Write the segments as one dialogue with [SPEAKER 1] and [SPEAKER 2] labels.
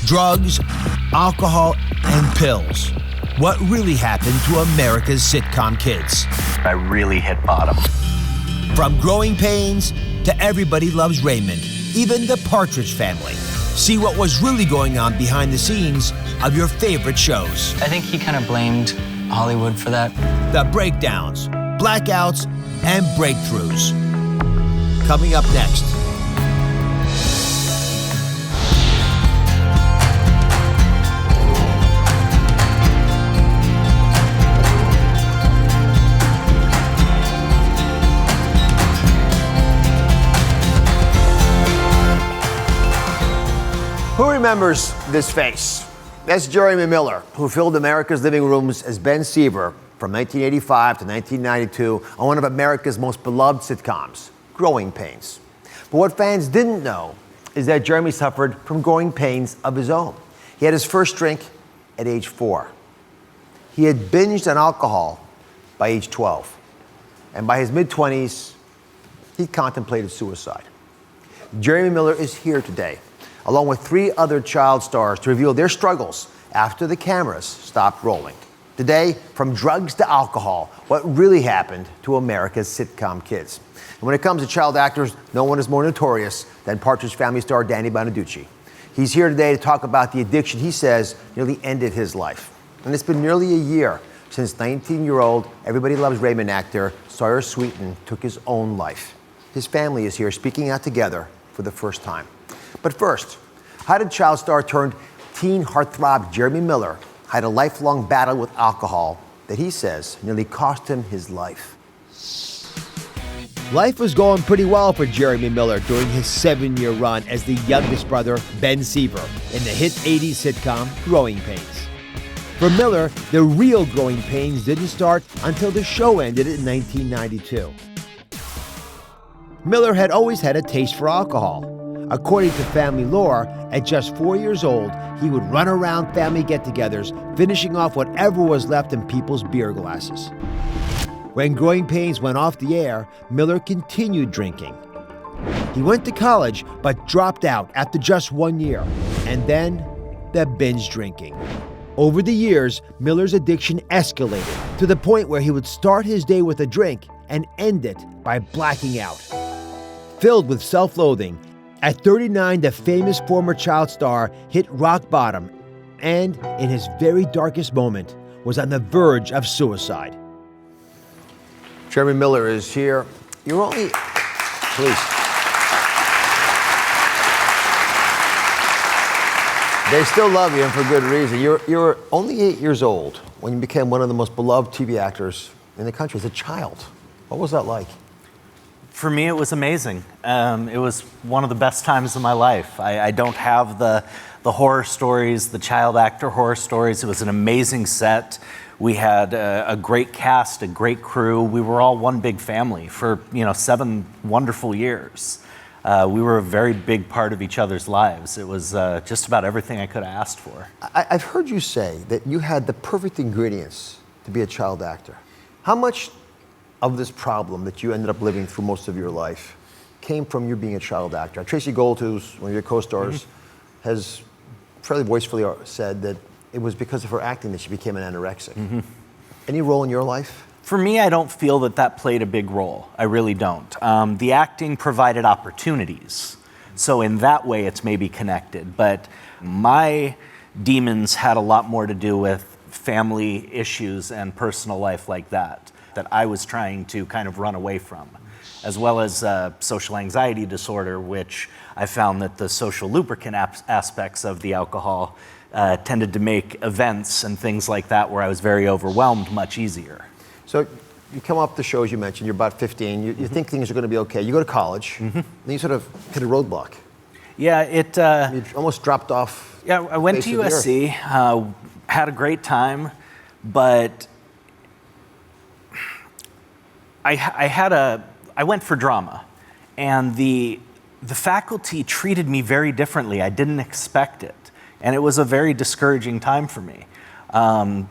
[SPEAKER 1] Drugs, alcohol, and pills. What really happened to America's sitcom kids?
[SPEAKER 2] I really hit bottom.
[SPEAKER 1] From Growing Pains to Everybody Loves Raymond, even the Partridge Family. See what was really going on behind the scenes of your favorite shows.
[SPEAKER 3] I think he kind of blamed Hollywood for that.
[SPEAKER 1] The breakdowns, blackouts, and breakthroughs. Coming up next.
[SPEAKER 4] Who remembers this face? That's Jeremy Miller, who filled America's living rooms as Ben Seaver from 1985 to 1992 on one of America's most beloved sitcoms, Growing Pains. But what fans didn't know is that Jeremy suffered from growing pains of his own. He had his first drink at age 4. He had binged on alcohol by age 12. And by his mid-20s, he contemplated suicide. Jeremy Miller is here today, along with 3 other child stars, to reveal their struggles after the cameras stopped rolling. Today, from drugs to alcohol, what really happened to America's sitcom kids. And when it comes to child actors, no one is more notorious than Partridge Family star Danny Bonaduce. He's here today to talk about the addiction he says nearly ended his life. And it's been nearly a year since 19-year-old Everybody Loves Raymond actor Sawyer Sweeten took his own life. His family is here speaking out together for the first time. But first, how did child star turned teen heartthrob Jeremy Miller had a lifelong battle with alcohol that he says nearly cost him his life?
[SPEAKER 1] Life was going pretty well for Jeremy Miller during his 7-year run as the youngest brother, Ben Seaver, in the hit 80s sitcom Growing Pains. For Miller, the real growing pains didn't start until the show ended in 1992. Miller had always had a taste for alcohol. According to family lore, at just 4 years old, he would run around family get-togethers, finishing off whatever was left in people's beer glasses. When Growing Pains went off the air, Miller continued drinking. He went to college, but dropped out after just 1 year. And then, the binge drinking. Over the years, Miller's addiction escalated to the point where he would start his day with a drink and end it by blacking out. Filled with self-loathing, at 39, the famous former child star hit rock bottom and, in his very darkest moment, was on the verge of suicide.
[SPEAKER 4] Jeremy Miller is here. You're only... Please. They still love you, and for good reason. You were only 8 years old when you became one of the most beloved TV actors in the country as a child. What was that like?
[SPEAKER 2] For me, it was amazing. It was one of the best times of my life. I don't have the horror stories, the child actor horror stories. It was an amazing set. We had a great cast, a great crew. We were all one big family for 7 wonderful years. We were a very big part of each other's lives. It was just about everything I could have asked for.
[SPEAKER 4] I've heard you say that you had the perfect ingredients to be a child actor. How much of this problem that you ended up living through most of your life came from you being a child actor? Tracy Gold, who's one of your co-stars, has fairly voicefully said that it was because of her acting that she became an anorexic. Any role in your life?
[SPEAKER 2] For me, I don't feel that played a big role. I really don't. The acting provided opportunities. So in that way, it's maybe connected. But my demons had a lot more to do with family issues and personal life like that I was trying to kind of run away from, as well as social anxiety disorder, which I found that the social lubricant aspects of the alcohol tended to make events and things like that where I was very overwhelmed much easier.
[SPEAKER 4] So you come off the shows you mentioned, you're about 15, you think things are going to be okay. You go to college, then you sort of hit a roadblock.
[SPEAKER 2] Yeah, it...
[SPEAKER 4] you almost dropped off.
[SPEAKER 2] Yeah, I went to USC, had a great time, but I went for drama, and the faculty treated me very differently. I didn't expect it, and it was a very discouraging time for me.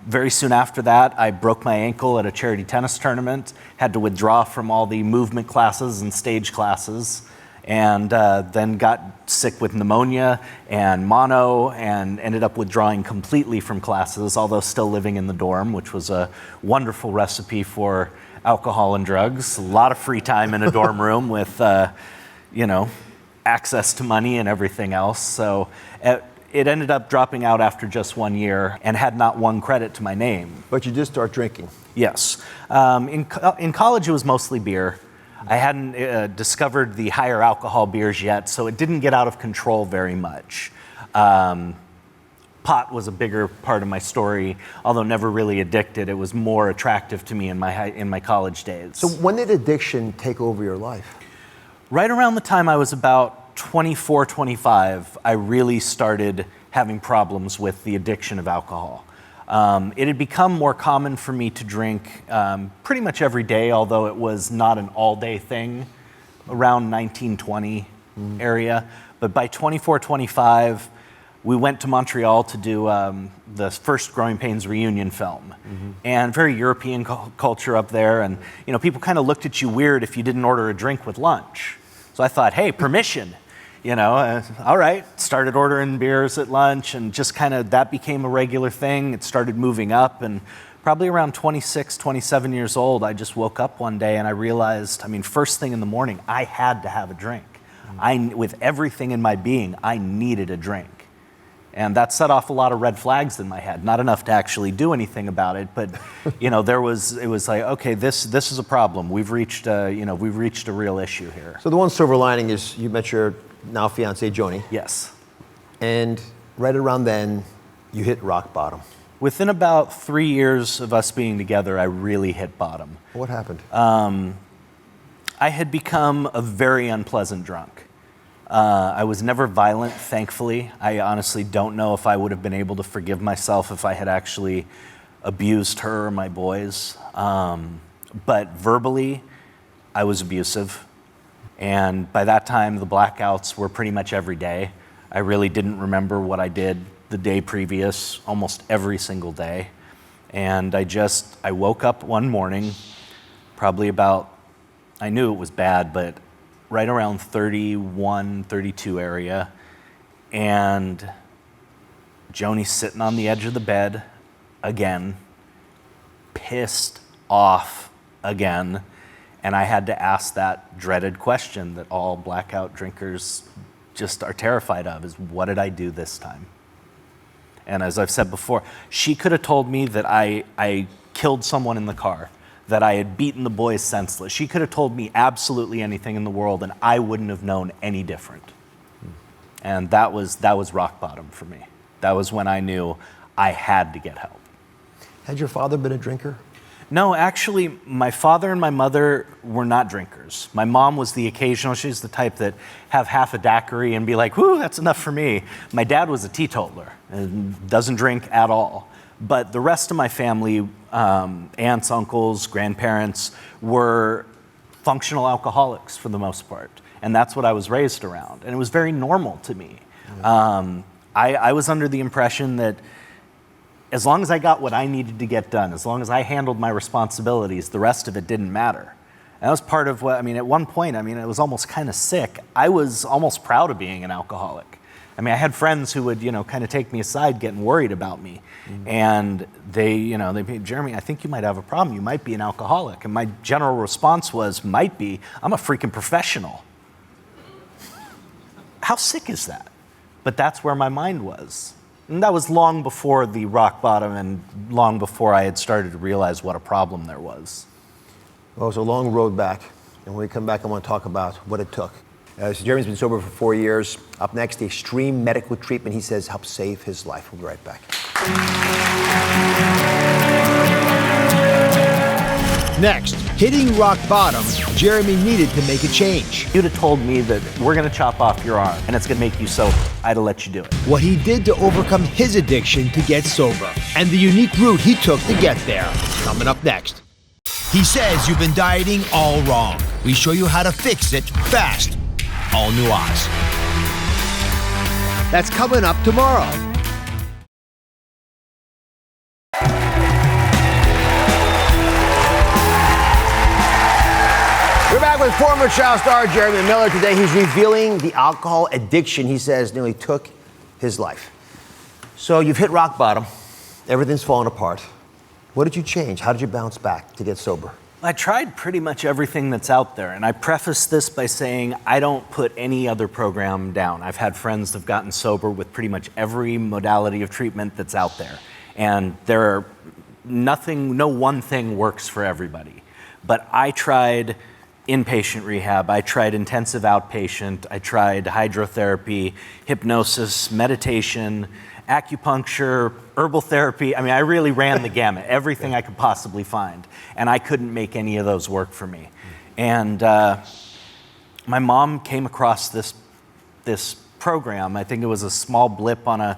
[SPEAKER 2] Very soon after that, I broke my ankle at a charity tennis tournament, had to withdraw from all the movement classes and stage classes, and then got sick with pneumonia and mono and ended up withdrawing completely from classes, although still living in the dorm, which was a wonderful recipe for alcohol and drugs. A lot of free time in a dorm room with, access to money and everything else. So it ended up dropping out after just 1 year and had not one credit to my name.
[SPEAKER 4] But you did start drinking.
[SPEAKER 2] Yes. In college, it was mostly beer. I hadn't discovered the higher alcohol beers yet, so it didn't get out of control very much. Pot was a bigger part of my story, although never really addicted. It was more attractive to me in my college days.
[SPEAKER 4] So when did addiction take over your life?
[SPEAKER 2] Right around the time I was about 24, 25, I really started having problems with the addiction of alcohol. It had become more common for me to drink pretty much every day, although it was not an all-day thing, around 1920 area. But by 24, 25, we went to Montreal to do the first Growing Pains reunion film. And very European culture up there, and people kind of looked at you weird if you didn't order a drink with lunch. So I thought, hey, permission. All right, started ordering beers at lunch, and just kind of that became a regular thing. It started moving up, and probably around 26, 27 years old, I just woke up one day and I realized, first thing in the morning, I had to have a drink. With everything in my being, I needed a drink. And that set off a lot of red flags in my head. Not enough to actually do anything about it, but it was like, okay, this is a problem. We've reached a real issue here.
[SPEAKER 4] So the one silver lining is you met your now fiancée, Joni.
[SPEAKER 2] Yes.
[SPEAKER 4] And right around then, you hit rock bottom.
[SPEAKER 2] Within about 3 years of us being together, I really hit bottom.
[SPEAKER 4] What happened?
[SPEAKER 2] I had become a very unpleasant drunk. I was never violent, thankfully. I honestly don't know if I would have been able to forgive myself if I had actually abused her or my boys. But verbally, I was abusive. And by that time, the blackouts were pretty much every day. I really didn't remember what I did the day previous, almost every single day. And I woke up one morning, probably about, I knew it was bad, but right around 31, 32 area. And Joni's sitting on the edge of the bed again, pissed off again. And I had to ask that dreaded question that all blackout drinkers just are terrified of, is what did I do this time? And as I've said before, she could have told me that I killed someone in the car, that I had beaten the boys senseless. She could have told me absolutely anything in the world, and I wouldn't have known any different. And that was rock bottom for me. That was when I knew I had to get help.
[SPEAKER 4] Had your father been a drinker?
[SPEAKER 2] No, actually, my father and my mother were not drinkers. My mom was the occasional, she's the type that have half a daiquiri and be like, whoo, that's enough for me. My dad was a teetotaler and doesn't drink at all. But the rest of my family, aunts, uncles, grandparents, were functional alcoholics for the most part. And that's what I was raised around. And it was very normal to me. I was under the impression that as long as I got what I needed to get done, as long as I handled my responsibilities, the rest of it didn't matter. And that was part of what, at one point, it was almost kind of sick. I was almost proud of being an alcoholic. I had friends who would, kind of take me aside, getting worried about me. And they'd be, Jeremy, I think you might have a problem. You might be an alcoholic. And my general response was, might be. I'm a freaking professional. How sick is that? But that's where my mind was. And that was long before the rock bottom and long before I had started to realize what a problem there was.
[SPEAKER 4] Well, it's a long road back. And when we come back, I want to talk about what it took. So Jeremy's been sober for 4 years. Up next, the extreme medical treatment he says helped save his life. We'll be right back.
[SPEAKER 1] Next, hitting rock bottom, Jeremy needed to make a change.
[SPEAKER 2] You'd have told me that we're going to chop off your arm and it's going to make you sober. I'd have let you do it.
[SPEAKER 1] What he did to overcome his addiction to get sober, and the unique route he took to get there. Coming up next. He says you've been dieting all wrong. We show you how to fix it fast. All New Oz. That's coming up tomorrow.
[SPEAKER 4] We're back with former child star Jeremy Miller. Today he's revealing the alcohol addiction he says nearly took his life. So you've hit rock bottom. Everything's fallen apart. What did you change? How did you bounce back to get sober?
[SPEAKER 2] I tried pretty much everything that's out there, and I preface this by saying I don't put any other program down. I've had friends that have gotten sober with pretty much every modality of treatment that's out there, and no one thing works for everybody. But I tried inpatient rehab, I tried intensive outpatient, I tried hydrotherapy, hypnosis, meditation, acupuncture, herbal therapy. I mean, I really ran the gamut, everything I could possibly find. And I couldn't make any of those work for me. And my mom came across this program. I think it was a small blip on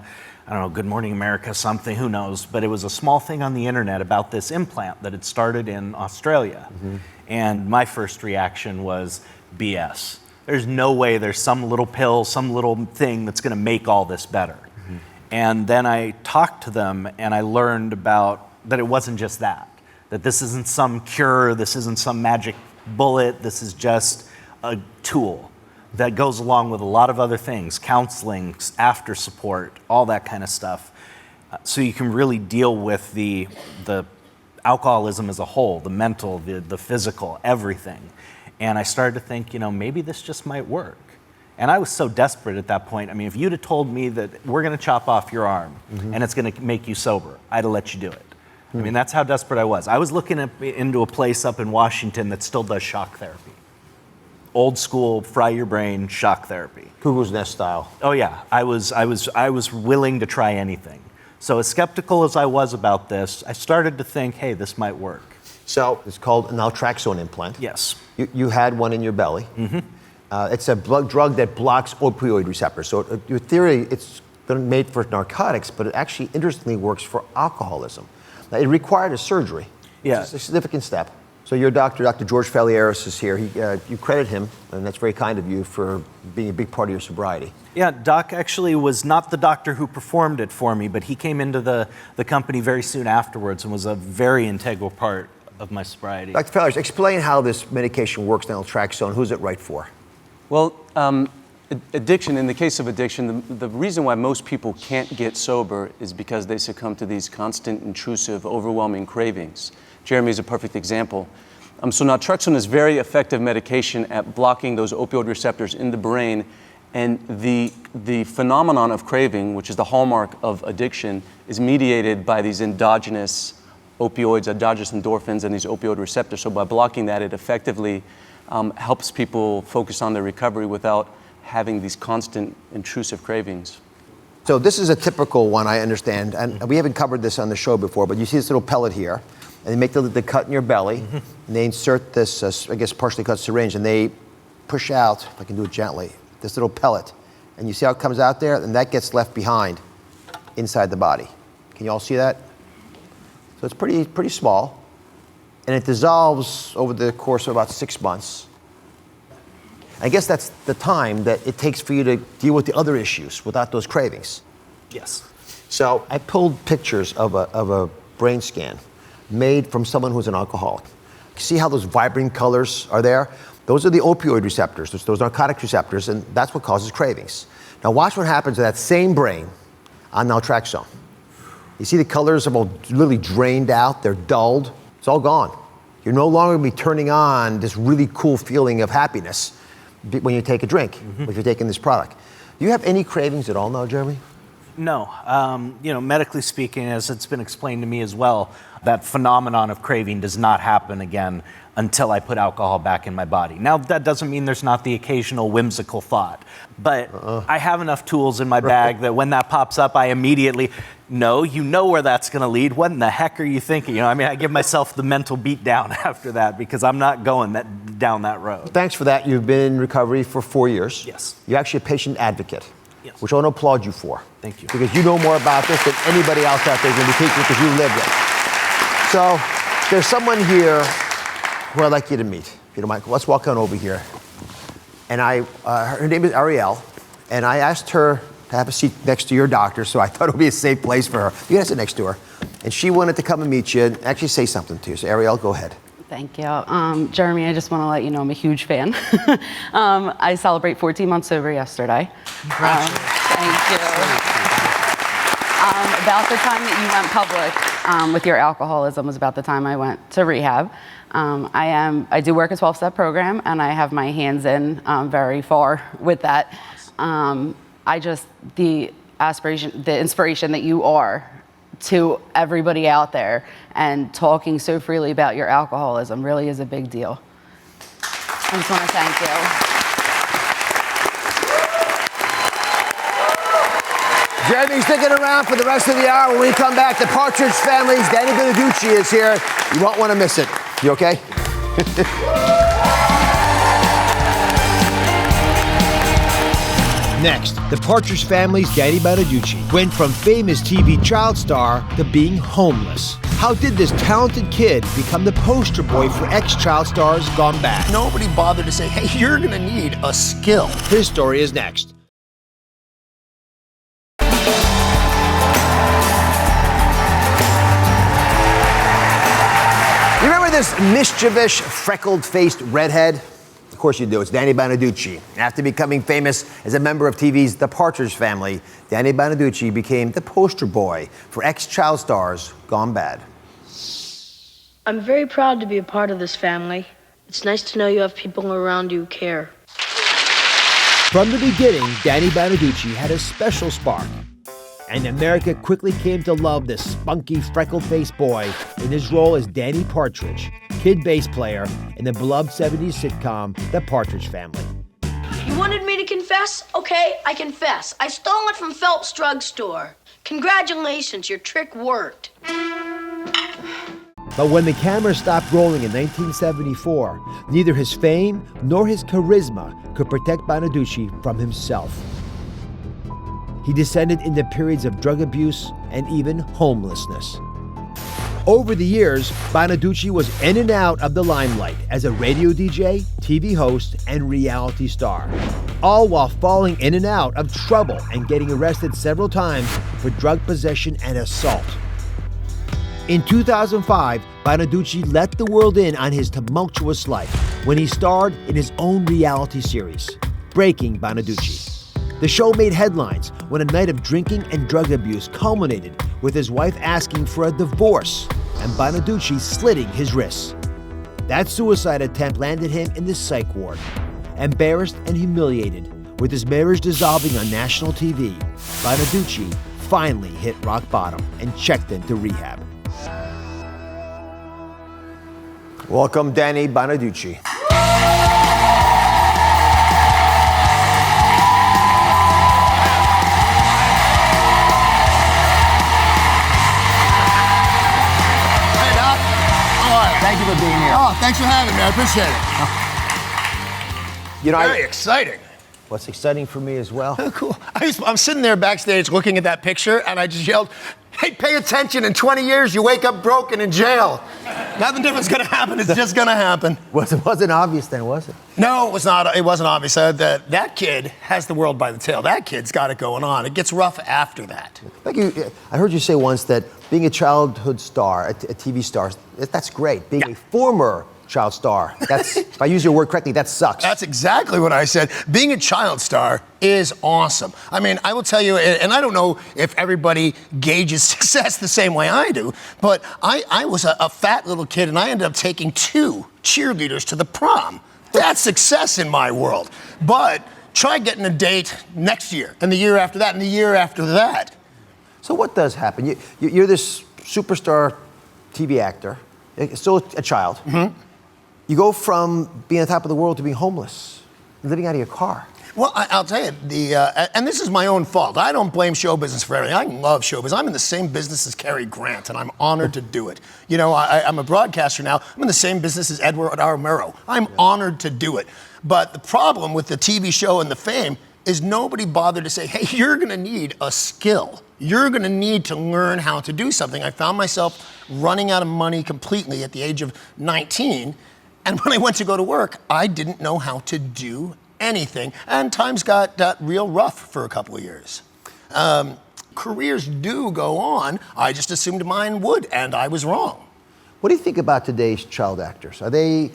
[SPEAKER 2] Good Morning America, something, who knows. But it was a small thing on the internet about this implant that had started in Australia. Mm-hmm. And my first reaction was BS. There's no way there's some little pill, some little thing that's gonna make all this better. And then I talked to them and I learned about that it wasn't just that this isn't some cure, this isn't some magic bullet, this is just a tool that goes along with a lot of other things, counseling, after support, all that kind of stuff. So you can really deal with the alcoholism as a whole, the mental, the physical, everything. And I started to think, maybe this just might work. And I was so desperate at that point. I mean, if you'd have told me that we're going to chop off your arm and it's going to make you sober, I'd have let you do it. I mean, that's how desperate I was. I was looking into a place up in Washington that still does shock therapy. Old school, fry your brain shock therapy.
[SPEAKER 4] Cuckoo's Nest style.
[SPEAKER 2] Oh yeah, I was willing to try anything. So as skeptical as I was about this, I started to think, hey, this might work.
[SPEAKER 4] So it's called a naltrexone implant.
[SPEAKER 2] Yes.
[SPEAKER 4] You had one in your belly. Mm-hmm. It's a drug that blocks opioid receptors. So your theory, it's made for narcotics, but it actually interestingly works for alcoholism. Now, it required a surgery.
[SPEAKER 2] Yeah.
[SPEAKER 4] It's a significant step. So your doctor, Dr. George Falieris, is here. You credit him, and that's very kind of you, for being a big part of your sobriety.
[SPEAKER 2] Yeah, Doc actually was not the doctor who performed it for me, but he came into the company very soon afterwards and was a very integral part of my sobriety.
[SPEAKER 4] Dr. Falieris, explain how this medication works, naltrexone. Who's it right for?
[SPEAKER 5] Well, addiction, in the case of addiction, the reason why most people can't get sober is because they succumb to these constant, intrusive, overwhelming cravings. Jeremy is a perfect example. So naltrexone is very effective medication at blocking those opioid receptors in the brain, and the phenomenon of craving, which is the hallmark of addiction, is mediated by these endogenous opioids, endogenous endorphins, and these opioid receptors. So by blocking that, it effectively helps people focus on their recovery without having these constant intrusive cravings.
[SPEAKER 4] So this is a typical one, I understand, and we haven't covered this on the show before, but you see this little pellet here, and they make the cut in your belly, and they insert this, I guess, partially cut syringe, and they push out, if I can do it gently, this little pellet, and you see how it comes out there, and that gets left behind inside the body. Can you all see that? So it's pretty small. And it dissolves over the course of about 6 months. I guess that's the time that it takes for you to deal with the other issues without those cravings.
[SPEAKER 2] Yes.
[SPEAKER 4] So I pulled pictures of a brain scan made from someone who's an alcoholic. See how those vibrant colors are there? Those are the opioid receptors, those narcotic receptors, and that's what causes cravings. Now watch what happens to that same brain on naltrexone. You see the colors are all literally drained out, they're dulled. It's all gone. You're no longer going to be turning on this really cool feeling of happiness when you take a drink, if you're taking this product. Do you have any cravings at all now, Jeremy?
[SPEAKER 2] No. Medically speaking, as it's been explained to me as well, that phenomenon of craving does not happen again until I put alcohol back in my body. Now, that doesn't mean there's not the occasional whimsical thought, but I have enough tools in my bag that when that pops up, I immediately know where that's going to lead. What in the heck are you thinking? I give myself the mental beat down after that because I'm not going down that road.
[SPEAKER 4] Thanks for that. You've been in recovery for 4 years.
[SPEAKER 2] Yes.
[SPEAKER 4] You're actually a patient advocate,
[SPEAKER 2] yes,
[SPEAKER 4] which I want to applaud you for.
[SPEAKER 2] Thank you.
[SPEAKER 4] Because you know more about this than anybody else out there is going to be teaching because you lived it. So there's someone here who I'd like you to meet. If you don't mind, let's walk on over here. And her name is Ariel, and I asked her to have a seat next to your doctor, so I thought it would be a safe place for her. You guys sit next to her. And she wanted to come and meet you and actually say something to you. So Ariel, go ahead.
[SPEAKER 6] Thank you. Jeremy, I just want to let you know I'm a huge fan. I celebrate 14 months sober yesterday. Thank you. About the time that you went public with your alcoholism was about the time I went to rehab. I do work a 12-step program, and I have my hands in very far with that. The inspiration that you are to everybody out there, and talking so freely about your alcoholism really is a big deal. I just want to thank you.
[SPEAKER 4] Jeremy's sticking around for the rest of the hour. When we come back, the Partridge Family's Danny Bonaduce is here. You won't want to miss it. You okay?
[SPEAKER 1] Next, the Partridge Family's Danny Bonaduce went from famous TV child star to being homeless. How did this talented kid become the poster boy for ex-child stars gone bad?
[SPEAKER 7] Nobody bothered to say, hey, you're going to need a skill.
[SPEAKER 1] His story is next.
[SPEAKER 4] You remember this mischievous, freckled-faced redhead? Of course you do. It's Danny Bonaduce. After becoming famous as a member of TV's The Partridge Family, Danny Bonaduce became the poster boy for ex-child stars gone bad.
[SPEAKER 8] I'm very proud to be a part of this family. It's nice to know you have people around you who care.
[SPEAKER 1] From the beginning, Danny Bonaduce had a special spark, and America quickly came to love this spunky, freckle-faced boy in his role as Danny Partridge, kid bass player in the beloved 70s sitcom The Partridge Family.
[SPEAKER 8] You wanted me to confess? Okay, I confess. I stole it from Phelps Drugstore. Congratulations, your trick worked.
[SPEAKER 1] But when the camera stopped rolling in 1974, neither his fame nor his charisma could protect Bonaduce from himself. He descended into periods of drug abuse and even homelessness. Over the years, Bonaduce was in and out of the limelight as a radio DJ, TV host, and reality star, all while falling in and out of trouble and getting arrested several times for drug possession and assault. In 2005, Bonaduce let the world in on his tumultuous life when he starred in his own reality series, Breaking Bonaduce. The show made headlines when a night of drinking and drug abuse culminated with his wife asking for a divorce and Bonaduce slitting his wrists. That suicide attempt landed him in the psych ward. Embarrassed and humiliated, with his marriage dissolving on national TV, Bonaduce finally hit rock bottom and checked into rehab.
[SPEAKER 4] Welcome, Danny Bonaduce.
[SPEAKER 7] Thank you for being here. Oh, thanks for having me. I appreciate it.
[SPEAKER 4] You know,
[SPEAKER 7] Very exciting.
[SPEAKER 4] What's exciting for me as well?
[SPEAKER 7] Cool. I'm sitting there backstage looking at that picture, and I just yelled, hey, pay attention. In 20 years, you wake up broken in jail. Nothing different's going to happen. It's just going to happen.
[SPEAKER 4] Wasn't obvious then, was it?
[SPEAKER 7] No, it was not. It wasn't obvious. That kid has the world by the tail. That kid's got it going on. It gets rough after that.
[SPEAKER 4] I heard you say once that being a childhood star, a TV star, that's great. Being a former child star, if I use your word correctly, that sucks.
[SPEAKER 7] That's exactly what I said. Being a child star is awesome. I mean, I will tell you, and I don't know if everybody gauges success the same way I do, but I was a fat little kid, and I ended up taking 2 cheerleaders to the prom. That's success in my world. But try getting a date next year, and the year after that, and the year after that.
[SPEAKER 4] So what does happen? You're this superstar TV actor, still a child. Mm-hmm. You go from being on top of the world to being homeless, living out of your car.
[SPEAKER 7] Well, I'll tell you, and this is my own fault. I don't blame show business for everything. I love show business. I'm in the same business as Cary Grant, and I'm honored to do it. You know, I'm a broadcaster now. I'm in the same business as Edward R. Murrow. I'm honored to do it. But the problem with the TV show and the fame is nobody bothered to say, hey, you're going to need a skill. You're going to need to learn how to do something. I found myself running out of money completely at the age of 19. And when I went to go to work, I didn't know how to do anything. And times got real rough for a couple of years. Careers do go on. I just assumed mine would, and I was wrong.
[SPEAKER 4] What do you think about today's child actors? Are they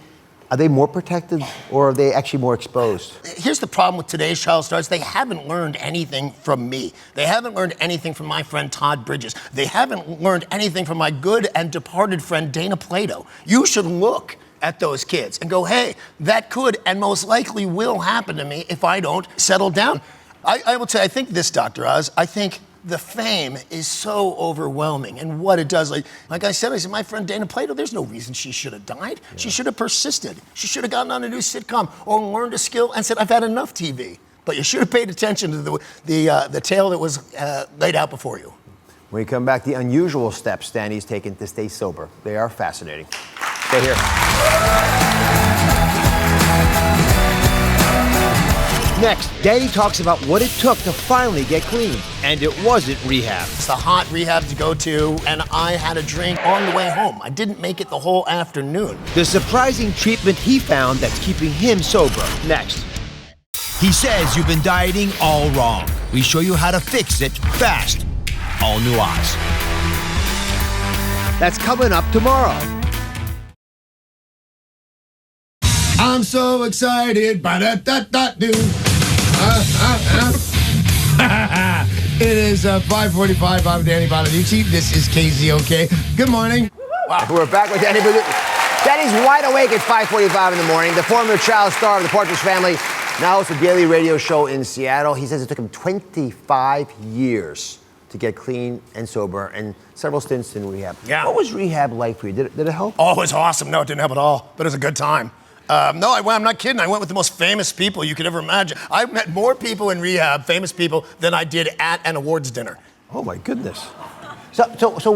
[SPEAKER 4] more protected, or are they actually more exposed?
[SPEAKER 7] Here's the problem with today's child stars. They haven't learned anything from me. They haven't learned anything from my friend Todd Bridges. They haven't learned anything from my good and departed friend Dana Plato. You should look at those kids and go, hey, that could and most likely will happen to me if I don't settle down. I will tell you, I think this, Dr. Oz, I think the fame is so overwhelming, and what it does, like I said, my friend Dana Plato, there's no reason she should have died. Yeah. She should have persisted. She should have gotten on a new sitcom or learned a skill and said, I've had enough TV. But you should have paid attention to the tale that was laid out before you.
[SPEAKER 4] When we come back, the unusual steps Danny's taken to stay sober. They are fascinating. Stay here. Next, Danny talks about what it took to finally get clean. And it wasn't rehab.
[SPEAKER 7] It's the hot rehab to go to, and I had a drink on the way home. I didn't make it the whole afternoon.
[SPEAKER 1] The surprising treatment he found that's keeping him sober. Next. He says you've been dieting all wrong. We show you how to fix it fast. All new Oz. That's coming up tomorrow.
[SPEAKER 7] I'm so excited. Ba-da-da-da-do. It is 5:45. I'm Danny Bonaduce. This is KZOK. Good morning.
[SPEAKER 4] Wow. We're back with Danny Bonaduce. Danny's wide awake at 5:45 in the morning. The former child star of the Partridge Family, now hosts a daily radio show in Seattle. He says it took him 25 years to get clean and sober, and several stints in rehab.
[SPEAKER 7] Yeah.
[SPEAKER 4] What was rehab like for you? Did it help?
[SPEAKER 7] Oh, it was awesome. No, it didn't help at all, but it was a good time. No, I'm not kidding. I went with the most famous people you could ever imagine. I met more people in rehab, famous people, than I did at an awards dinner.
[SPEAKER 4] Oh my goodness. So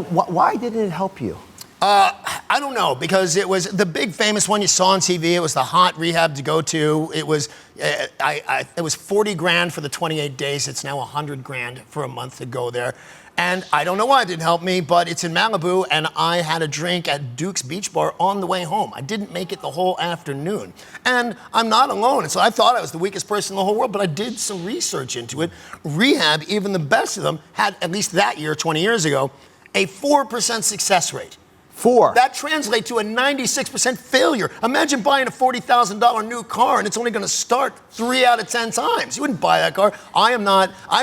[SPEAKER 4] why didn't it help you?
[SPEAKER 7] I don't know, because it was the big famous one you saw on TV. It was the hot rehab to go to. It was it was 40 grand for the 28 days. It's now 100 grand for a month to go there. And I don't know why it didn't help me, but it's in Malibu, and I had a drink at Duke's Beach Bar on the way home. I didn't make it the whole afternoon. And I'm not alone. And so I thought I was the weakest person in the whole world, but I did some research into it. Rehab, even the best of them, had, at least that year, 20 years ago, a 4% success rate.
[SPEAKER 4] 4.
[SPEAKER 7] That translates to a 96% failure. Imagine buying a $40,000 new car and it's only going to start 3 out of 10 times. You wouldn't buy that car. I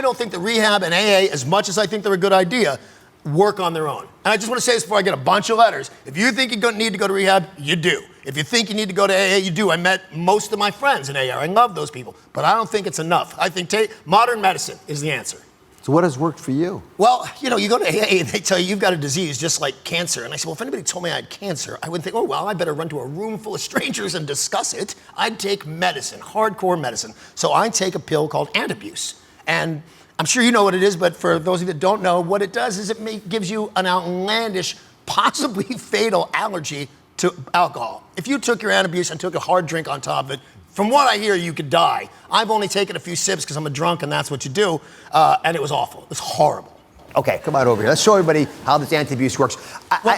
[SPEAKER 7] don't think the rehab and AA, as much as I think they're a good idea, work on their own. And I just want to say this before I get a bunch of letters. If you think you need to go to rehab, you do. If you think you need to go to AA, you do. I met most of my friends in AA. I love those people. But I don't think it's enough. I think modern medicine is the answer.
[SPEAKER 4] So what has worked for you?
[SPEAKER 7] Well, you go to AA and they tell you you've got a disease just like cancer. And I said, well, if anybody told me I had cancer, I would think, oh, well, I better run to a room full of strangers and discuss it. I'd take medicine, hardcore medicine. So I take a pill called Antabuse. And I'm sure you know what it is, but for those of you that don't know, what it does is it gives you an outlandish, possibly fatal allergy to alcohol. If you took your Antabuse and took a hard drink on top of it, from what I hear, you could die. I've only taken a few sips because I'm a drunk and that's what you do. And it was awful. It was horrible.
[SPEAKER 4] Okay, come on over here. Let's show everybody how this Antabuse works.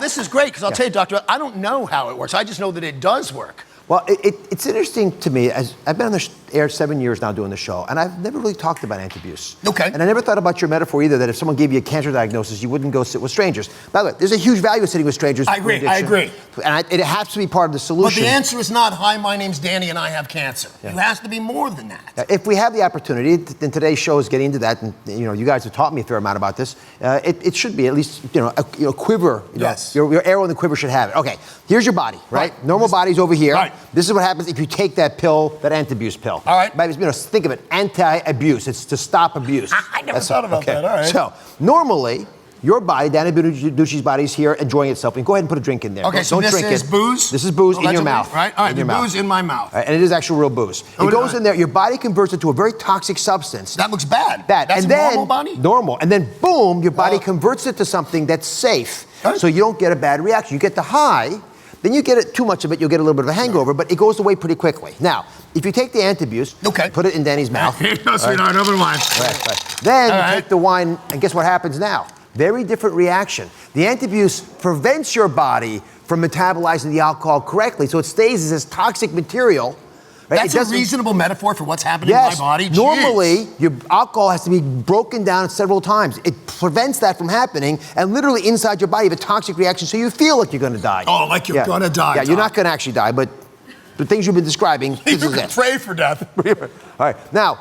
[SPEAKER 7] This is great because I'll tell you, Doctor, I don't know how it works. I just know that it does work.
[SPEAKER 4] Well, it's interesting to me, as I've been on the air 7 years now doing the show, and I've never really talked about Antabuse.
[SPEAKER 7] Okay.
[SPEAKER 4] And I never thought about your metaphor either, that if someone gave you a cancer diagnosis, you wouldn't go sit with strangers. By the way, there's a huge value of sitting with strangers.
[SPEAKER 7] I agree.
[SPEAKER 4] And it has to be part of the solution.
[SPEAKER 7] But the answer is not, hi, my name's Danny and I have cancer. Yeah. It has to be more than that.
[SPEAKER 4] If we have the opportunity, and today's show is getting into that, and you guys have taught me a fair amount about this, it should be at least a quiver.
[SPEAKER 7] Yes.
[SPEAKER 4] Your arrow in the quiver should have it. Okay, here's your body, right? Normal body's over here.
[SPEAKER 7] Right.
[SPEAKER 4] This is what happens if you take that pill, that Antabuse pill.
[SPEAKER 7] All right.
[SPEAKER 4] Think of it, anti-abuse. It's to stop abuse.
[SPEAKER 7] I never thought about that. All right.
[SPEAKER 4] So normally, your body, Danny Bonaduce's body, is here enjoying itself. And go ahead and put a drink in there.
[SPEAKER 7] Okay, so this is booze?
[SPEAKER 4] This is booze in your mouth.
[SPEAKER 7] Right? All right, the booze in my mouth.
[SPEAKER 4] Right, and it is actual real booze. It goes in there, your body converts it to a very toxic substance.
[SPEAKER 7] That looks bad.
[SPEAKER 4] That's
[SPEAKER 7] a normal body?
[SPEAKER 4] Normal. And then boom, your body converts it to something that's safe.
[SPEAKER 7] Right.
[SPEAKER 4] So you don't get a bad reaction. You get the high, then you get too much of it, you'll get a little bit of a hangover, but it goes away pretty quickly. Now, if you take the Antabuse, put it in Danny's mouth.
[SPEAKER 7] Here you go, sweetheart, open wine.
[SPEAKER 4] Right. Then you take the wine, and guess what happens now? Very different reaction. The Antabuse prevents your body from metabolizing the alcohol correctly, so it stays as this toxic material
[SPEAKER 1] Right?
[SPEAKER 7] That's a reasonable metaphor for what's happening in my body.
[SPEAKER 1] Normally, your alcohol has to be broken down several times. It prevents that from happening, and literally inside your body, you have a toxic reaction, so you feel like you're going to die.
[SPEAKER 7] Oh, like you're going to die.
[SPEAKER 1] Yeah, you're not going to actually die, but the things you've been describing, this
[SPEAKER 7] you
[SPEAKER 1] is
[SPEAKER 7] can
[SPEAKER 1] it.
[SPEAKER 7] pray for death.
[SPEAKER 1] All right, now,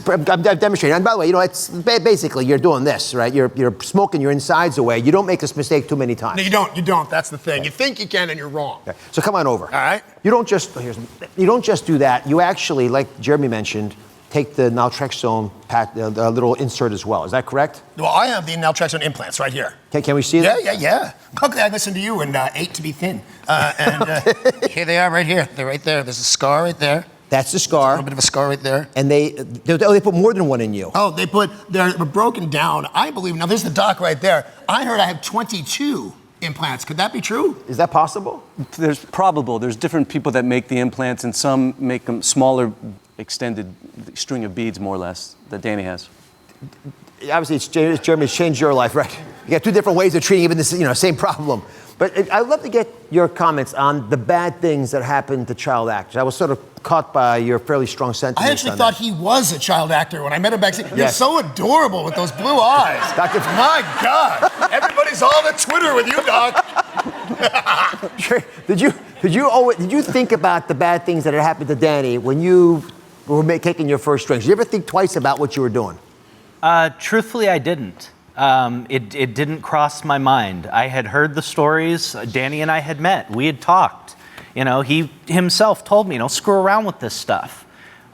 [SPEAKER 1] I'm demonstrating. And by the way, it's basically you're doing this, right? You're smoking your insides away. You don't make this mistake too many times.
[SPEAKER 7] No, you don't. You don't. That's the thing. You think you can, and you're wrong.
[SPEAKER 1] Okay. So come on over.
[SPEAKER 7] All right.
[SPEAKER 1] You don't just do that. You actually, like Jeremy mentioned, take the naltrexone the little insert as well. Is that correct?
[SPEAKER 7] Well, I have the naltrexone implants right here.
[SPEAKER 1] Can we see that?
[SPEAKER 7] Yeah. Luckily, I listened to you and ate to be thin. Here they are right here. They're right there. There's a scar right there.
[SPEAKER 1] That's the scar.
[SPEAKER 7] A little bit of a scar right there.
[SPEAKER 1] And they put more than one in you.
[SPEAKER 7] Oh, they're broken down. I believe, now there's the doc right there. I heard I have 22 implants. Could that be true?
[SPEAKER 1] Is that possible?
[SPEAKER 5] There's different people that make the implants, and some make them smaller, extended string of beads, more or less, that Danny has.
[SPEAKER 1] Obviously, Jeremy's changed your life, right? You got two different ways of treating even this, same problem. But I'd love to get your comments on the bad things that happen to child actors. I was sort of caught by your fairly strong sentiments.
[SPEAKER 7] I actually thought he was a child actor when I met him backstage. You're so adorable with those blue eyes. My God. Everybody's all on Twitter with you, Doc.
[SPEAKER 1] Did you think about the bad things that had happened to Danny when you were taking your first strings? Did you ever think twice about what you were doing?
[SPEAKER 2] Truthfully, I didn't. It didn't cross my mind. I had heard the stories. Danny and I had met. We had talked. He himself told me, screw around with this stuff.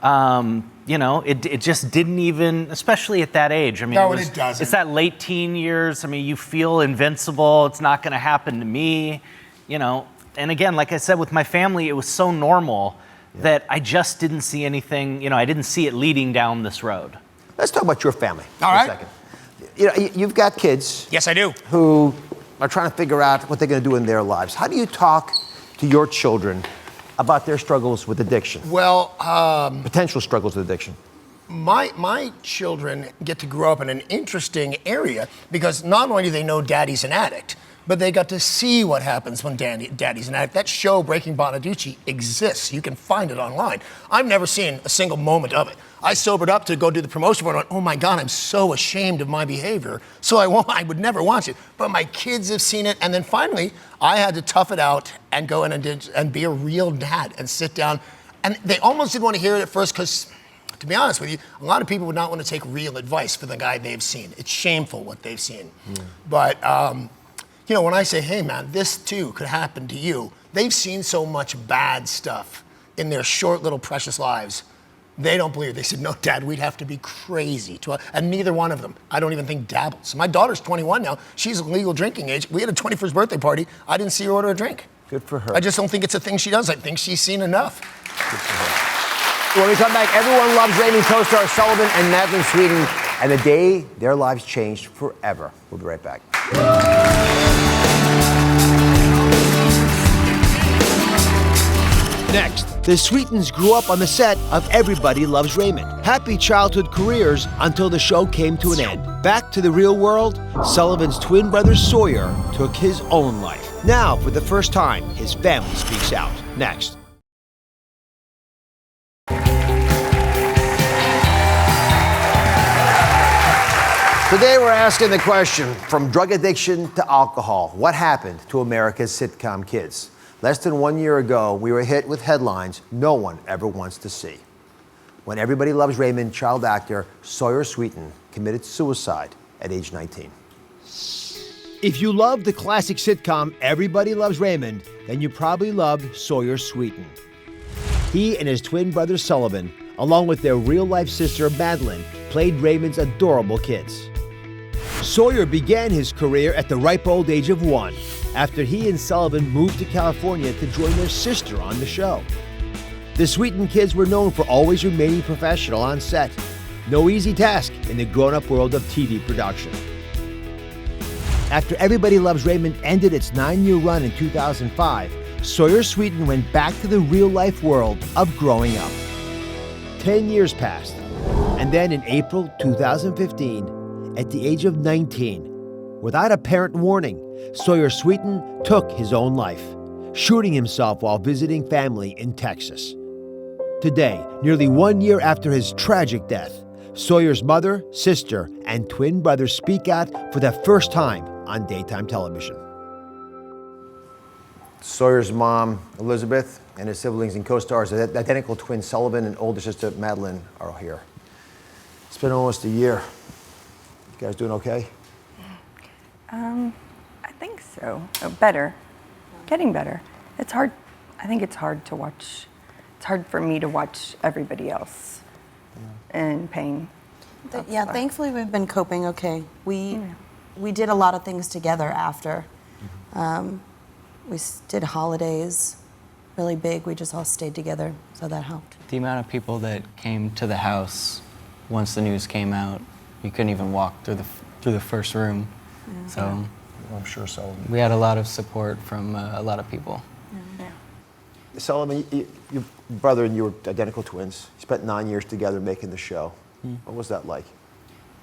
[SPEAKER 2] It just didn't even, especially at that age. I mean,
[SPEAKER 7] it doesn't.
[SPEAKER 2] It's that late teen years. I mean, you feel invincible. It's not going to happen to me. And again, like I said, with my family, it was so normal that I just didn't see anything. I didn't see it leading down this road.
[SPEAKER 1] Let's talk about your family
[SPEAKER 7] for
[SPEAKER 1] a second. You've got kids.
[SPEAKER 7] Yes, I do.
[SPEAKER 1] Who are trying to figure out what they're going to do in their lives. How do you talk to your children about their struggles with addiction?
[SPEAKER 7] Well,
[SPEAKER 1] potential struggles with addiction.
[SPEAKER 7] My children get to grow up in an interesting area because not only do they know daddy's an addict, but they got to see what happens when daddy's an addict. That show, Breaking Bonaduce, exists. You can find it online. I've never seen a single moment of it. I sobered up to go do the promotion for it and went, oh my God, I'm so ashamed of my behavior. So I would never watch it. But my kids have seen it. And then finally, I had to tough it out and go in and be a real dad and sit down. And they almost didn't want to hear it at first because, to be honest with you, a lot of people would not want to take real advice for the guy they've seen. It's shameful what they've seen. But, when I say, hey man, this too could happen to you, they've seen so much bad stuff in their short little precious lives. They don't believe it. They said, no, Dad, we'd have to be crazy. And neither one of them, I don't even think, dabbles. My daughter's 21 now. She's of legal drinking age. We had a 21st birthday party. I didn't see her order a drink.
[SPEAKER 1] Good for her.
[SPEAKER 7] I just don't think it's a thing she does. I think she's seen enough.
[SPEAKER 1] Good for her. When we come back, Everyone Loves Raymond co-star Sullivan and Madeline Sweeten, and the day their lives changed forever. We'll be right back. Next, the Sweetens grew up on the set of Everybody Loves Raymond. Happy childhood careers until the show came to an end. Back to the real world, Sullivan's twin brother Sawyer took his own life. Now, for the first time, his family speaks out. Next. Today we're asking the question, from drug addiction to alcohol, what happened to America's sitcom kids? Less than 1 year ago, we were hit with headlines no one ever wants to see. When Everybody Loves Raymond child actor Sawyer Sweeten committed suicide at age 19. If you love the classic sitcom Everybody Loves Raymond, then you probably loved Sawyer Sweeten. He and his twin brother Sullivan, along with their real-life sister Madeline, played Raymond's adorable kids. Sawyer began his career at the ripe old age of 1, after he and Sullivan moved to California to join their sister on the show. The Sweeten kids were known for always remaining professional on set. No easy task in the grown-up world of TV production. After Everybody Loves Raymond ended its 9-year run in 2005, Sawyer Sweeten went back to the real-life world of growing up. 10 years passed, and then in April 2015, at the age of 19, without apparent warning, Sawyer Sweeten took his own life, shooting himself while visiting family in Texas. Today, nearly 1 year after his tragic death, Sawyer's mother, sister, and twin brother speak out for the first time on daytime television.
[SPEAKER 4] Sawyer's mom, Elizabeth, and his siblings and co-stars, the identical twin Sullivan and older sister Madeline, are here. It's been almost a year. You guys doing okay?
[SPEAKER 9] I think so. Better. Getting better. It's hard. I think it's hard to watch. It's hard for me to watch everybody else in pain.
[SPEAKER 10] Yeah, thankfully we've been coping okay. We did a lot of things together after. We did holidays, really big. We just all stayed together, so that helped.
[SPEAKER 3] The amount of people that came to the house once the news came out, you couldn't even walk through the first room.
[SPEAKER 10] Yeah.
[SPEAKER 3] So
[SPEAKER 4] I'm sure so.
[SPEAKER 3] we had a lot of support from a lot of people.
[SPEAKER 4] Sullivan, your brother and you were identical twins. You spent 9 years together making the show. What was that like?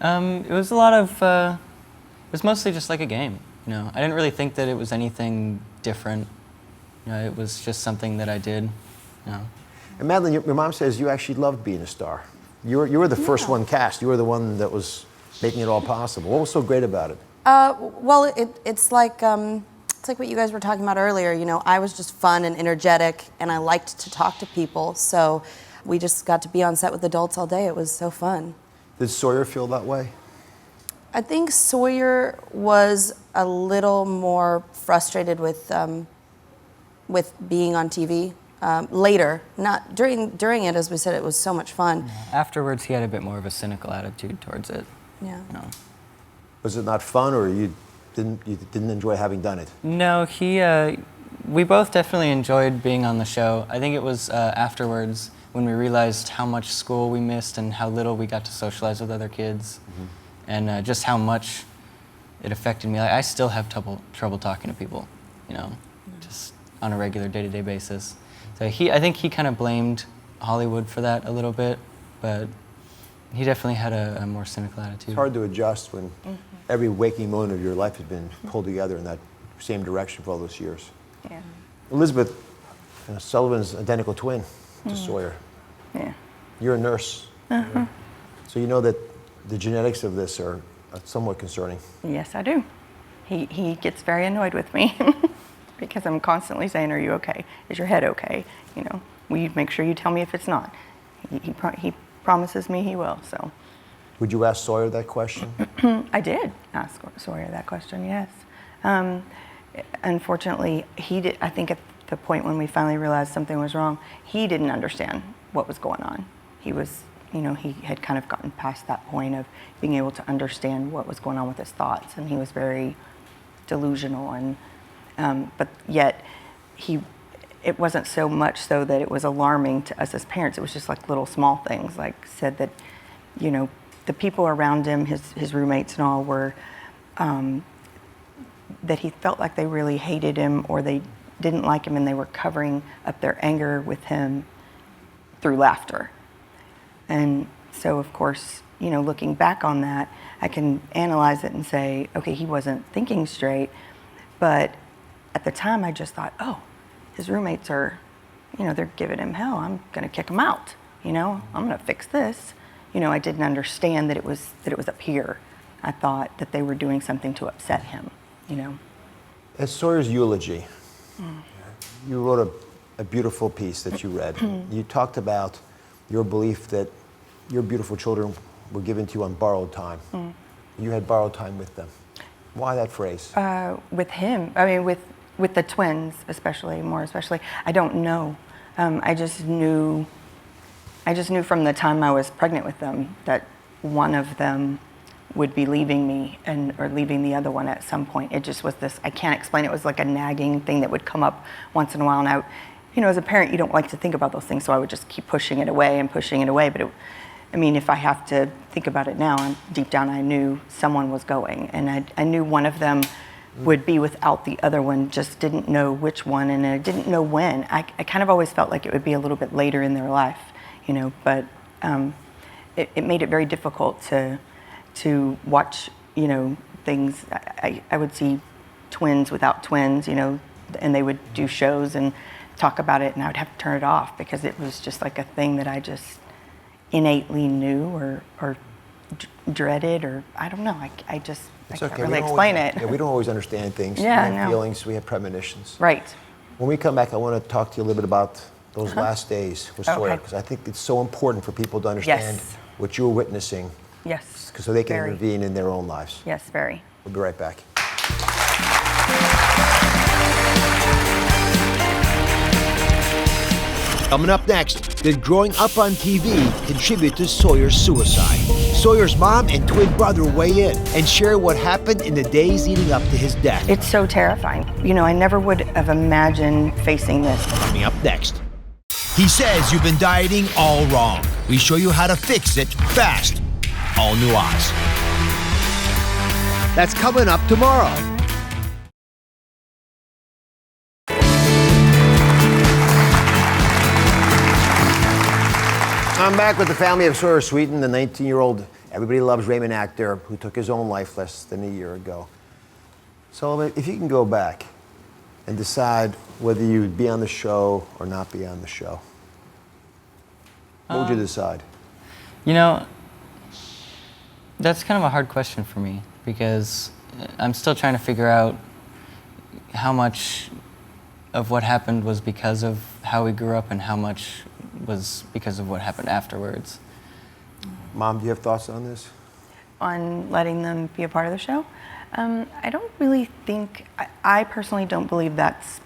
[SPEAKER 3] It was a lot of, it was mostly just like a game. You know, I didn't really think that it was anything different. You know, it was just something that I did. You know.
[SPEAKER 4] And Madeline, your mom says you actually loved being a star. You were the first one cast. You were the one that was making it all possible. What was so great about it?
[SPEAKER 10] Well, it's like what you guys were talking about earlier. You know, I was just fun and energetic, and I liked to talk to people. So we just got to be on set with adults all day. It was so fun.
[SPEAKER 4] Did Sawyer feel that way?
[SPEAKER 10] I think Sawyer was a little more frustrated with being on TV later. Not during it, as we said, it was so much fun.
[SPEAKER 3] Afterwards, he had a bit more of a cynical attitude towards it.
[SPEAKER 10] Yeah.
[SPEAKER 3] You know.
[SPEAKER 4] Was it not fun, or you didn't enjoy having done it?
[SPEAKER 3] No, we both definitely enjoyed being on the show. I think it was afterwards when we realized how much school we missed and how little we got to socialize with other kids, and just how much it affected me. Like, I still have trouble talking to people, you know, just on a regular day-to-day basis. So I think he kind of blamed Hollywood for that a little bit, but he definitely had a more cynical attitude.
[SPEAKER 4] It's hard to adjust when every waking moment of your life has been pulled together in that same direction for all those years.
[SPEAKER 9] Yeah.
[SPEAKER 4] Elizabeth, Sullivan's identical twin to Sawyer.
[SPEAKER 9] Yeah.
[SPEAKER 4] You're a nurse. So you know that the genetics of this are somewhat concerning.
[SPEAKER 9] Yes, I do. He gets very annoyed with me because I'm constantly saying, "Are you okay? Is your head okay? You know, will you make sure you tell me if it's not?" He promises me he will. So.
[SPEAKER 4] Would you ask Sawyer that question?
[SPEAKER 9] I did ask Sawyer that question. Yes. Unfortunately, he did. I think at the point when we finally realized something was wrong, he didn't understand what was going on. He was, you know, he had kind of gotten past that point of being able to understand what was going on with his thoughts, and he was very delusional. And but yet, it wasn't so much so that it was alarming to us as parents. It was just like little small things, like said that, you know, the people around him, his roommates and all, were that he felt like they really hated him or they didn't like him, and they were covering up their anger with him through laughter. And so, of course, you know, looking back on that, I can analyze it and say, okay, he wasn't thinking straight. But at the time, I just thought, oh, his roommates are, you know, they're giving him hell. I'm going to kick him out. You know, I'm going to fix this. You know, I didn't understand that it was up here. I thought that they were doing something to upset him, you know.
[SPEAKER 4] At Sawyer's eulogy, you wrote a beautiful piece that you read. You talked about your belief that your beautiful children were given to you on borrowed time. You had borrowed time with them. Why that phrase?
[SPEAKER 9] With him, I mean, with the twins, more especially. I don't know. I just knew from the time I was pregnant with them that one of them would be leaving me or leaving the other one at some point. It just was this, I can't explain. It was like a nagging thing that would come up once in a while. And I, you know, as a parent, you don't like to think about those things, so I would just keep pushing it away. But I mean, if I have to think about it now, deep down I knew someone was going, and I knew one of them would be without the other one, just didn't know which one, and I didn't know when. I kind of always felt like it would be a little bit later in their life, you know, but it made it very difficult to watch, you know, things. I would see twins without twins, you know, and they would do shows, and talk about it and I would have to turn it off because it was just like a thing that I just innately knew or dreaded, or I don't know. I can't really explain it.
[SPEAKER 4] Yeah, we don't always understand things.
[SPEAKER 9] Yeah,
[SPEAKER 4] we have
[SPEAKER 9] no.
[SPEAKER 4] feelings, we have premonitions.
[SPEAKER 9] Right.
[SPEAKER 4] When we come back, I want to talk to you a little bit about those last days with Sawyer, because I think it's so important for people to understand what you're witnessing.
[SPEAKER 9] Yes.
[SPEAKER 4] So they can
[SPEAKER 9] Very.
[SPEAKER 4] intervene in their own lives.
[SPEAKER 9] Yes, very.
[SPEAKER 4] We'll be right back.
[SPEAKER 1] Coming up next, did growing up on TV contribute to Sawyer's suicide? Sawyer's mom and twin brother weigh in and share what happened in the days leading up to his death.
[SPEAKER 9] It's so terrifying. You know, I never would have imagined facing this.
[SPEAKER 1] Coming up next. He says you've been dieting all wrong. We show you how to fix it fast. All new Oz. That's coming up tomorrow.
[SPEAKER 4] I'm back with the family of Sawyer Sweeten, the 19-year-old Everybody Loves Raymond actor who took his own life less than a year ago. So if you can go back and decide whether you'd be on the show or not be on the show, what would you decide?
[SPEAKER 3] You know, that's kind of a hard question for me because I'm still trying to figure out how much of what happened was because of how we grew up and how much was because of what happened afterwards.
[SPEAKER 4] Mom, do you have thoughts on this?
[SPEAKER 9] On letting them be a part of the show? I don't really think, I personally don't believe that's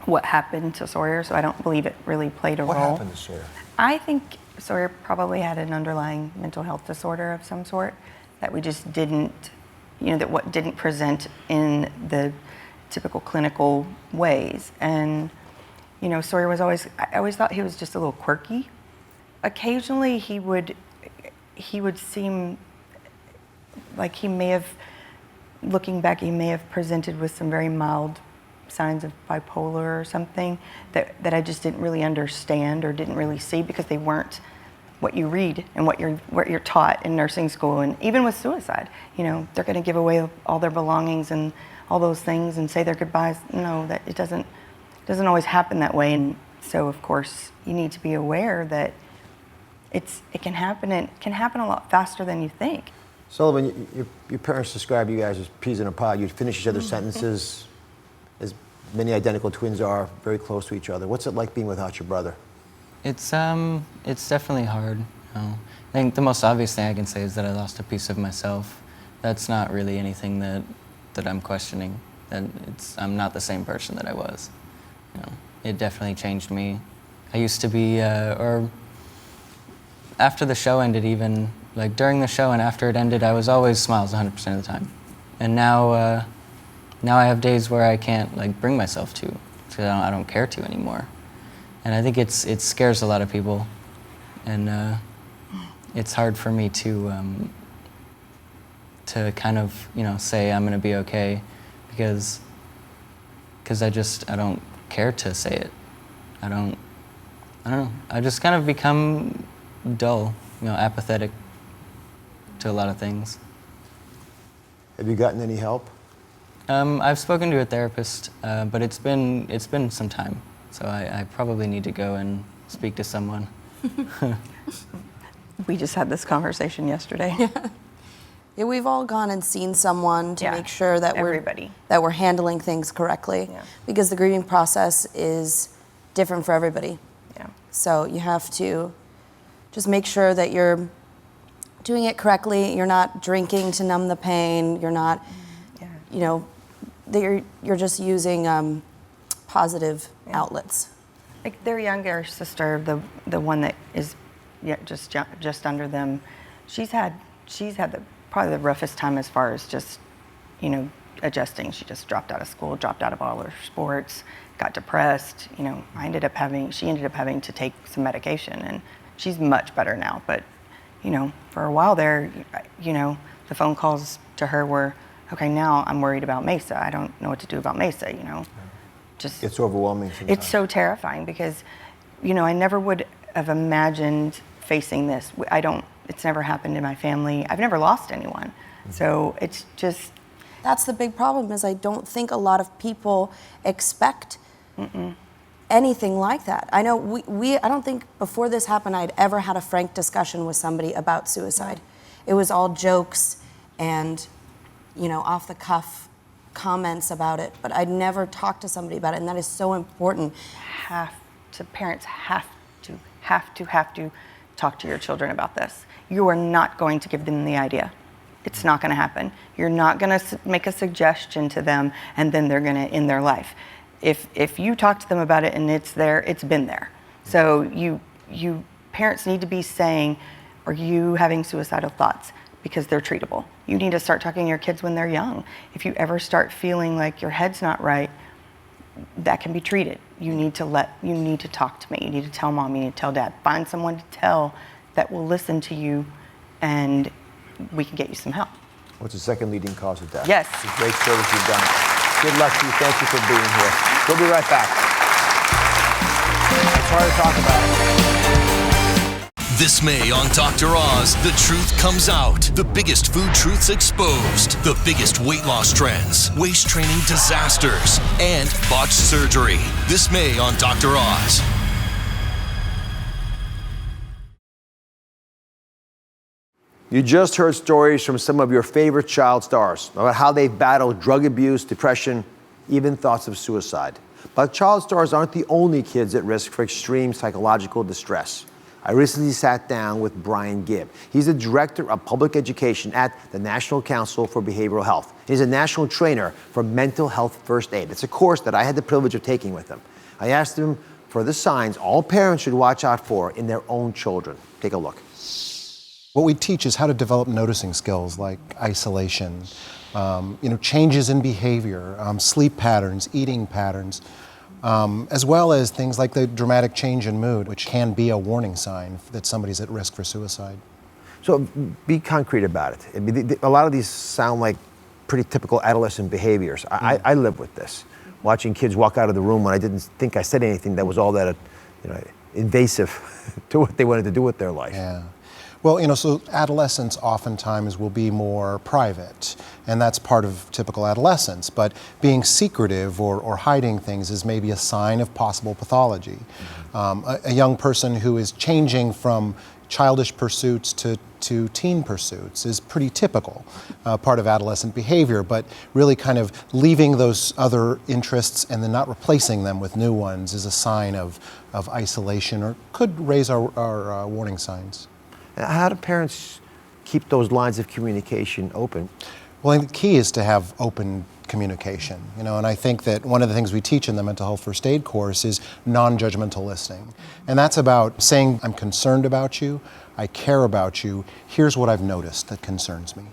[SPEAKER 9] what happened to Sawyer, so I don't believe it really played a role.
[SPEAKER 4] What happened to Sawyer?
[SPEAKER 9] I think Sawyer probably had an underlying mental health disorder of some sort that we just didn't, that what didn't present in the typical clinical ways. And, Sawyer was I always thought he was just a little quirky. Occasionally he would seem like he may have, looking back, he may have presented with some very mild signs of bipolar or something that I just didn't really understand or didn't really see because they weren't what you read and what you're taught in nursing school. And even with suicide, they're going to give away all their belongings and all those things and say their goodbyes. No, that it doesn't always happen that way. And so of course you need to be aware that it can happen, and it can happen a lot faster than you think.
[SPEAKER 4] Sullivan, your parents described you guys as peas in a pod. You'd finish each other's sentences, as many identical twins are, very close to each other. What's it like being without your brother?
[SPEAKER 3] It's definitely hard. I think the most obvious thing I can say is that I lost a piece of myself. That's not really anything that I'm questioning. I'm not the same person that I was. It definitely changed me. I used to be, or after the show ended, even like during the show and after it ended, I was always smiles 100% of the time. And now I have days where I can't bring myself to, because I don't care to anymore. And I think it scares a lot of people, and it's hard for me to kind of say I'm gonna be okay, because I don't care to say it. I don't know. I just kind of become dull, apathetic to a lot of things.
[SPEAKER 4] Have you gotten any help?
[SPEAKER 3] I've spoken to a therapist, but it's been some time, so I probably need to go and speak to someone.
[SPEAKER 9] We just had this conversation yesterday.
[SPEAKER 10] Yeah, we've all gone and seen someone to make sure that we're handling things correctly.
[SPEAKER 9] Yeah.
[SPEAKER 10] Because the grieving process is different for everybody.
[SPEAKER 9] Yeah.
[SPEAKER 10] So you have to just make sure that you're doing it correctly. You're not drinking to numb the pain. You're not, that you're just using positive outlets.
[SPEAKER 9] Like their younger sister, the one that is just under them, she's had probably the roughest time as far as just, adjusting. She just dropped out of school, dropped out of all her sports, got depressed. She ended up having to take some medication, and she's much better now. But, for a while there, the phone calls to her were, okay, now I'm worried about Mesa. I don't know what to do about Mesa, Just
[SPEAKER 4] It's overwhelming sometimes.
[SPEAKER 9] It's so terrifying because, I never would have imagined facing this. It's never happened in my family. I've never lost anyone. Mm-hmm. So it's just...
[SPEAKER 10] That's the big problem, is I don't think a lot of people expect anything like that. I know I don't think before this happened I'd ever had a frank discussion with somebody about suicide. It was all jokes and, off the cuff comments about it, but I'd never talked to somebody about it, and that is so important.
[SPEAKER 9] Parents have to talk to your children about this. You are not going to give them the idea. It's not going to happen. You're not going to make a suggestion to them and then they're going to end their life. If you talk to them about it and it's there, it's been there. So you parents need to be saying, are you having suicidal thoughts? Because they're treatable. You need to start talking to your kids when they're young. If you ever start feeling like your head's not right, that can be treated. You need to talk to me. You need to tell mom, you need to tell dad. Find someone to tell that will listen to you, and we can get you some help.
[SPEAKER 4] What's the second leading cause of death?
[SPEAKER 9] Yes.
[SPEAKER 4] It's a great service you've done. Good luck to you. Thank you for being here. We'll be right back. It's hard to talk about.
[SPEAKER 11] This May on Dr. Oz, the truth comes out. The biggest food truths exposed. The biggest weight loss trends, waist training disasters, and botched surgery. This May on Dr. Oz.
[SPEAKER 4] You just heard stories from some of your favorite child stars about how they've battled drug abuse, depression, even thoughts of suicide. But child stars aren't the only kids at risk for extreme psychological distress. I recently sat down with Brian Gibb. He's the Director of Public Education at the National Council for Behavioral Health. He's a national trainer for mental health first aid. It's a course that I had the privilege of taking with him. I asked him for the signs all parents should watch out for in their own children. Take a look.
[SPEAKER 12] What we teach is how to develop noticing skills like isolation, changes in behavior, sleep patterns, eating patterns, as well as things like the dramatic change in mood, which can be a warning sign that somebody's at risk for suicide.
[SPEAKER 4] So be concrete about it. I mean, a lot of these sound like pretty typical adolescent behaviors. I live with this. Watching kids walk out of the room when I didn't think I said anything that was all that invasive to what they wanted to do with their life.
[SPEAKER 12] Yeah. Well, so adolescents oftentimes will be more private, and that's part of typical adolescence, but being secretive or hiding things is maybe a sign of possible pathology. A young person who is changing from childish pursuits to teen pursuits is pretty typical part of adolescent behavior, but really kind of leaving those other interests and then not replacing them with new ones is a sign of isolation, or could raise our warning signs.
[SPEAKER 4] How do parents keep those lines of communication open?
[SPEAKER 12] Well, the key is to have open communication, and I think that one of the things we teach in the mental health first aid course is non-judgmental listening. And that's about saying, I'm concerned about you, I care about you, here's what I've noticed that concerns me.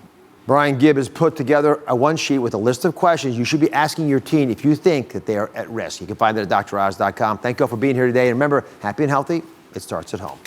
[SPEAKER 4] Brian Gibb has put together a one sheet with a list of questions you should be asking your teen if you think that they are at risk. You can find it at droz.com. Thank you all for being here today. And remember, happy and healthy, it starts at home.